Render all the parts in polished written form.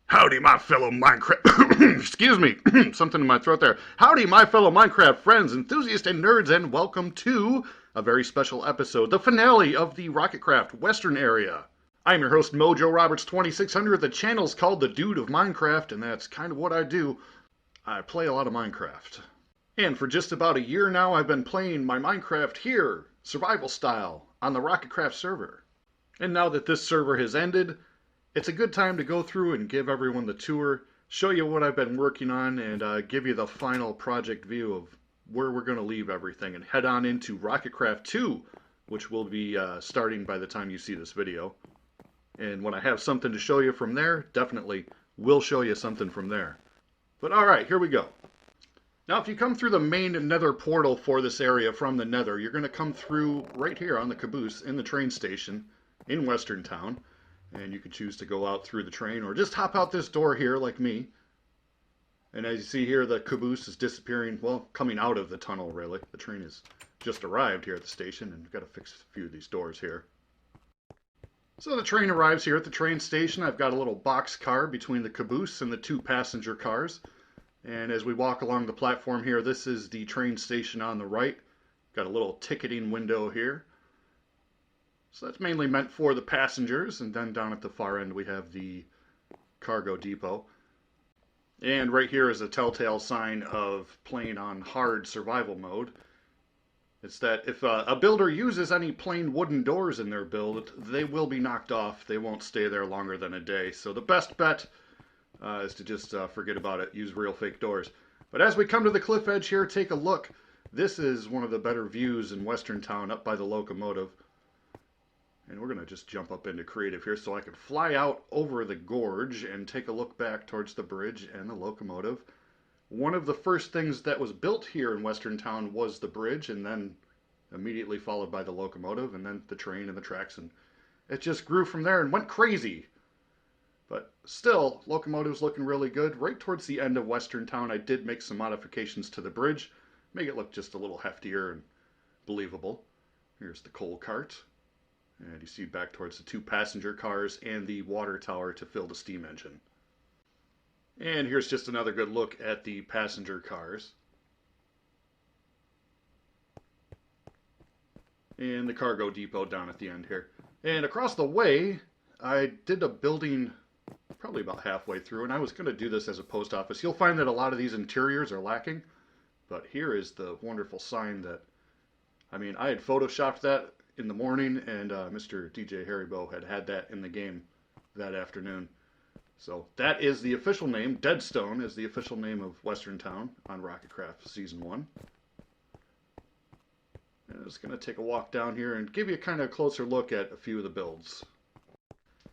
Howdy, my fellow Minecraft. Excuse me, something in my throat there. Howdy, my fellow Minecraft friends, enthusiasts, and nerds, and welcome to a very special episode, the finale of the Rocketcraft Western area. I'm your host, Mojo Roberts 2600. The channel's called The Dude of Minecraft, and that's kind of what I do. I play a lot of Minecraft. And for just about a year now, I've been playing my Minecraft here, survival style, on the Rocketcraft server. And now that this server has ended, it's a good time to go through and give everyone the tour, show you what I've been working on, and give you the final project view of where we're going to leave everything and head on into Rocketcraft 2, which will be starting by the time you see this video. And when I have something to show you from there, definitely will show you something from there. But alright, here we go. Now if you come through the main nether portal for this area from the nether, you're going to come through right here on the caboose in the train station in Western Town. And you can choose to go out through the train or just hop out this door here like me. And as you see here, the caboose is disappearing, well, coming out of the tunnel really. The train has just arrived here at the station and we've got to fix a few of these doors here. So the train arrives here at the train station. I've got a little box car between the caboose and the two passenger cars. And as we walk along the platform here, this is the train station on the right. Got a little ticketing window here. So that's mainly meant for the passengers, and then down at the far end we have the cargo depot. And right here is a telltale sign of playing on hard survival mode. It's that if a builder uses any plain wooden doors in their build, they will be knocked off. They won't stay there longer than a day. So the best bet is to just forget about it, use real fake doors. But as we come to the cliff edge here, take a look. This is one of the better views in Western Town up by the locomotive. And we're going to just jump up into creative here so I can fly out over the gorge and take a look back towards the bridge and the locomotive. One of the first things that was built here in Western Town was the bridge, and then immediately followed by the locomotive, and then the train and the tracks, and it just grew from there and went crazy. But still, locomotive's looking really good. Right towards the end of Western Town, I did make some modifications to the bridge, make it look just a little heftier and believable. Here's the coal cart. And you see back towards the two passenger cars and the water tower to fill the steam engine. And here's just another good look at the passenger cars. And the cargo depot down at the end here. And across the way, I did a building probably about halfway through, and I was going to do this as a post office. You'll find that a lot of these interiors are lacking, but here is the wonderful sign that, I mean, I had photoshopped that in the morning, and Mr. DJ Haribo had that in the game that afternoon. So that is the official name. Deadstone is the official name of Western Town on Rocketcraft Season 1. And I'm just going to take a walk down here and give you a kind of closer look at a few of the builds.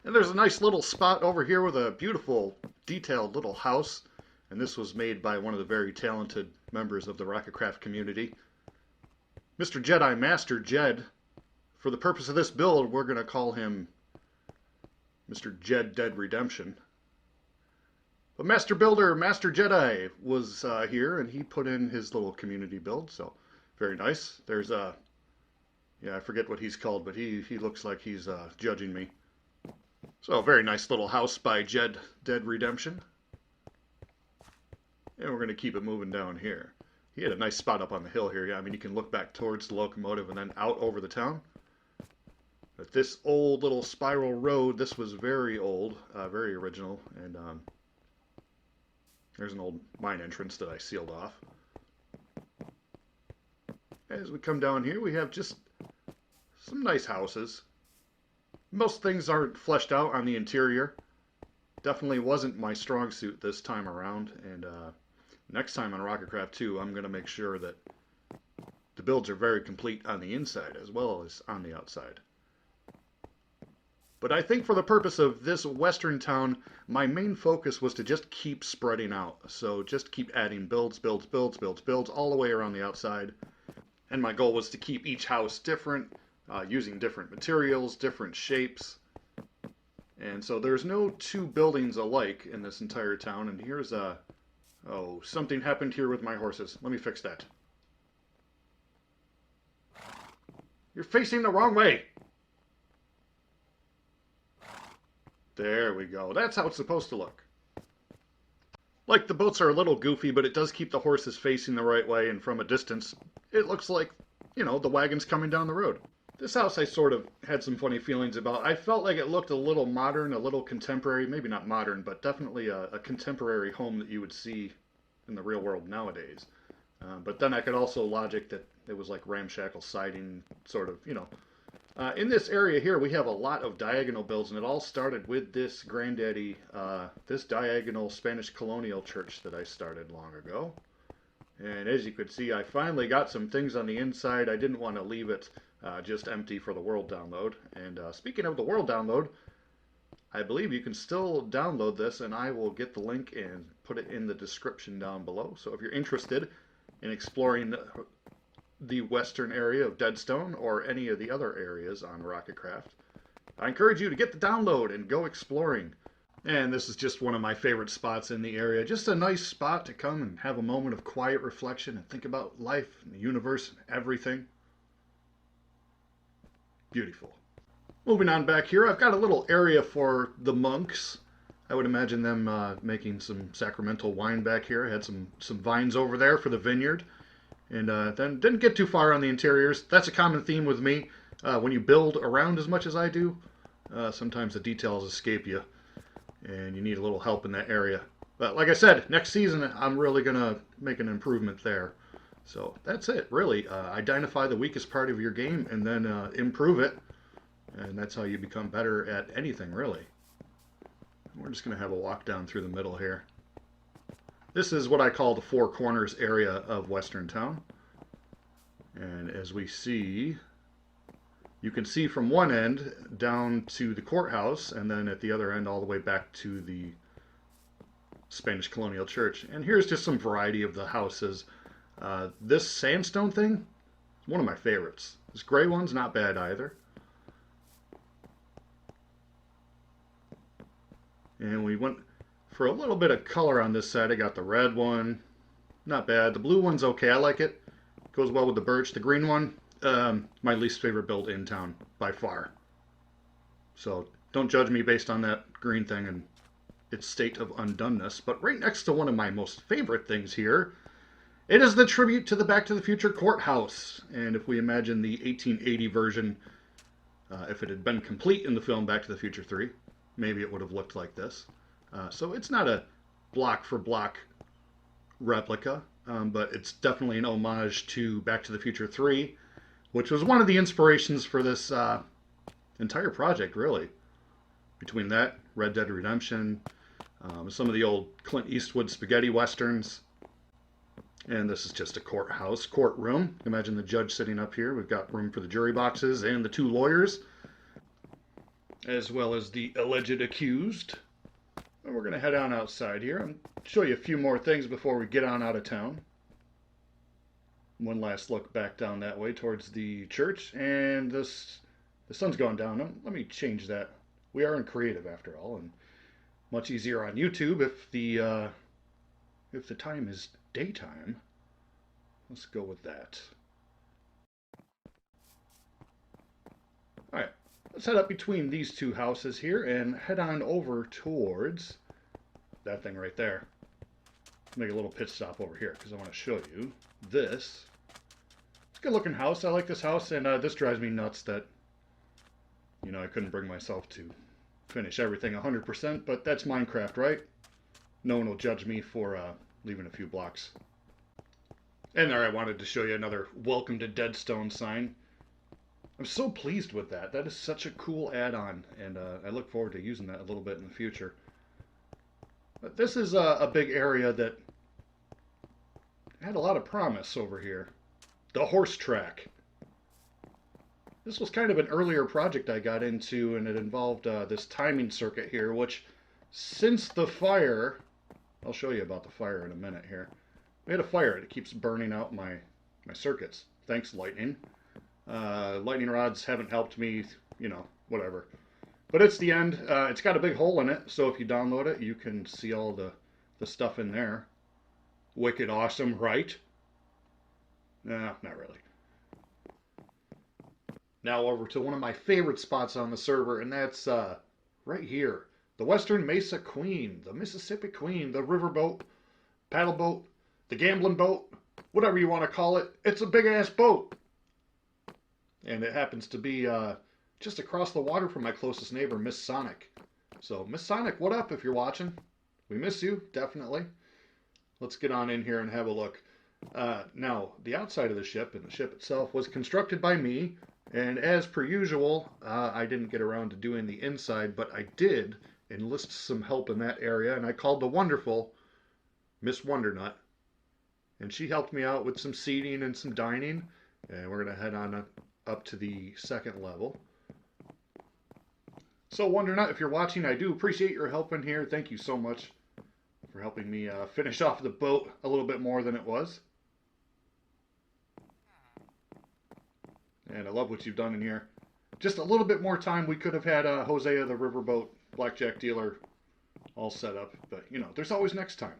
And there's a nice little spot over here with a beautiful, detailed little house. And this was made by one of the very talented members of the Rocketcraft community, Mr. Jedi Master Jed. For the purpose of this build, we're going to call him Mr. Jed Dead Redemption. But Master Builder, Master Jedi, was here, and he put in his little community build, so very nice. There's a, yeah, I forget what he's called, but he looks like he's judging me. So a very nice little house by Jed Dead Redemption. And we're going to keep it moving down here. He had a nice spot up on the hill here. Yeah, I mean, you can look back towards the locomotive and then out over the town. But this old little spiral road, this was very old, very original, and there's an old mine entrance that I sealed off. As we come down here, we have just some nice houses. Most things aren't fleshed out on the interior. Definitely wasn't my strong suit this time around, and next time on Rocketcraft 2, I'm going to make sure that the builds are very complete on the inside as well as on the outside. But I think for the purpose of this Western Town, my main focus was to just keep spreading out. So just keep adding builds all the way around the outside. And my goal was to keep each house different, using different materials, different shapes. And so there's no two buildings alike in this entire town. And here's a, oh, something happened here with my horses. Let me fix that. You're facing the wrong way. There we go. That's how it's supposed to look. Like the boats are a little goofy, but it does keep the horses facing the right way, and from a distance, it looks like, the wagon's coming down the road. This house I sort of had some funny feelings about. I felt like it looked a little modern, a little contemporary, maybe not modern, but definitely a contemporary home that you would see in the real world nowadays. But then I could also logic that it was like ramshackle siding, sort of, in this area here, we have a lot of diagonal builds, and it all started with this granddaddy, this diagonal Spanish colonial church that I started long ago. And as you could see, I finally got some things on the inside. I didn't want to leave it just empty for the world download. And speaking of the world download, I believe you can still download this, and I will get the link and put it in the description down below. So if you're interested in exploring the western area of Deadstone or any of the other areas on Rocketcraft, I encourage you to get the download and go exploring. And this is just one of my favorite spots in the area. Just a nice spot to come and have a moment of quiet reflection and think about life and the universe and everything. Beautiful. Moving on back here, I've got a little area for the monks. I would imagine them making some sacramental wine back here. I had some vines over there for the vineyard. And then didn't get too far on the interiors. That's a common theme with me. When you build around as much as I do, sometimes the details escape you, and you need a little help in that area. But like I said, next season I'm really going to make an improvement there. So that's it, really. Identify the weakest part of your game and then improve it. And that's how you become better at anything, really. We're just going to have a walk down through the middle here. This is what I call the Four Corners area of Western Town. And as we see, you can see from one end down to the courthouse, and then at the other end all the way back to the Spanish colonial church. And here's just some variety of the houses. This sandstone thing is one of my favorites. This gray one's not bad either. And we went for a little bit of color on this side. I got the red one, not bad. The blue one's okay, I like it. Goes well with the birch. The green one, my least favorite build in town by far. So don't judge me based on that green thing and its state of undoneness. But right next to one of my most favorite things here, it is the tribute to the Back to the Future courthouse. And if we imagine the 1880 version, if it had been complete in the film Back to the Future 3, maybe it would have looked like this. So it's not a block for block replica, but it's definitely an homage to Back to the Future 3, which was one of the inspirations for this entire project, really. Between that, Red Dead Redemption, some of the old Clint Eastwood spaghetti westerns, and this is just a courtroom. Imagine the judge sitting up here. We've got room for the jury boxes and the two lawyers, as well as the alleged accused. And we're going to head on outside here and show you a few more things before we get on out of town. One last look back down that way towards the church, and the sun's gone down. Let me change that. We are in creative after all, and much easier on YouTube if the time is daytime. Let's go with that. All right. Let's head up between these two houses here and head on over towards that thing right there. Make a little pit stop over here because I want to show you this. It's a good looking house. I like this house, and this drives me nuts that, I couldn't bring myself to finish everything 100%, but that's Minecraft, right? No one will judge me for leaving a few blocks. And there I wanted to show you another Welcome to Deadstone sign. I'm so pleased with that. That is such a cool add-on, and I look forward to using that a little bit in the future. But this is a big area that had a lot of promise over here. The horse track. This was kind of an earlier project I got into, and it involved this timing circuit here, which since the fire, I'll show you about the fire in a minute here. We had a fire, and it keeps burning out my circuits. Thanks, lightning. Lightning rods haven't helped me, whatever. But it's the end. It's got a big hole in it, so if you download it, you can see all the stuff in there. Wicked awesome, right? No, not really. Now over to one of my favorite spots on the server, and that's right here. The Western Mesa Queen, the Mississippi Queen, the riverboat paddle boat, the gambling boat, whatever you want to call it. It's a big ass boat. And it happens to be just across the water from my closest neighbor, Miss Sonic. So, Miss Sonic, what up if you're watching? We miss you, definitely. Let's get on in here and have a look. Now, the outside of the ship and the ship itself was constructed by me. And as per usual, I didn't get around to doing the inside, but I did enlist some help in that area. And I called the wonderful Miss Wondernut. And she helped me out with some seating and some dining. And we're going to head on up to the second level. So, Wondernut, if you're watching, I do appreciate your help in here. Thank you so much for helping me finish off the boat a little bit more than it was. And I love what you've done in here. Just a little bit more time, we could have had Hosea the Riverboat Blackjack Dealer all set up. But, you know, there's always next time.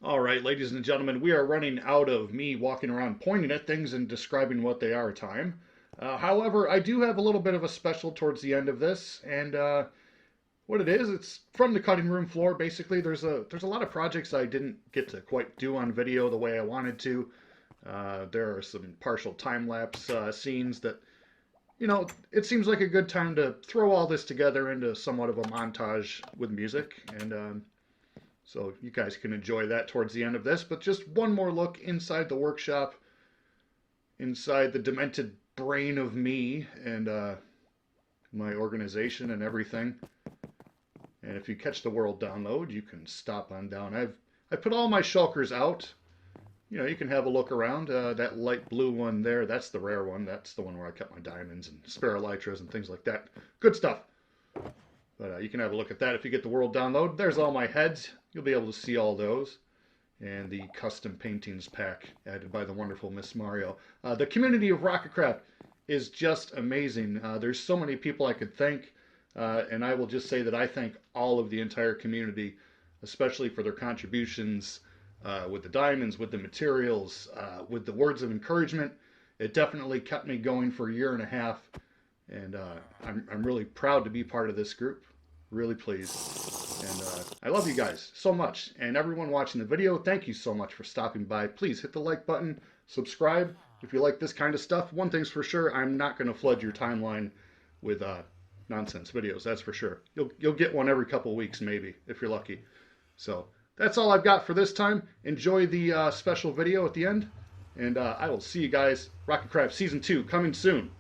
All right, ladies and gentlemen, we are running out of me walking around pointing at things and describing what they are time. However, I do have a little bit of a special towards the end of this, and what it is, it's from the cutting room floor. Basically, there's a lot of projects I didn't get to quite do on video the way I wanted to. There are some partial time-lapse scenes that, you know, it seems like a good time to throw all this together into somewhat of a montage with music, and so you guys can enjoy that towards the end of this. But just one more look inside the workshop, inside the demented brain of me and my organization and everything. And if you catch the world download, you can stop on down. I put all my shulkers out. You know, you can have a look around. That light blue one there, that's the rare one. That's the one where I kept my diamonds and spare elytras and things like that. Good stuff. But you can have a look at that if you get the world download. There's all my heads. You'll be able to see all those. And the custom paintings pack added by the wonderful Miss Mario. The community of Rocketcraft is just amazing. There's so many people I could thank. And I will just say that I thank all of the entire community, especially for their contributions with the diamonds, with the materials, with the words of encouragement. It definitely kept me going for a year and a half. And I'm really proud to be part of this group. Really pleased. And I love you guys so much. And everyone watching the video, thank you so much for stopping by. Please hit the like button, subscribe if you like this kind of stuff. One thing's for sure, I'm not going to flood your timeline with nonsense videos, that's for sure. You'll get one every couple weeks maybe, if you're lucky. So that's all I've got for this time. Enjoy the special video at the end. And I will see you guys. Rocketcraft Season 2 coming soon.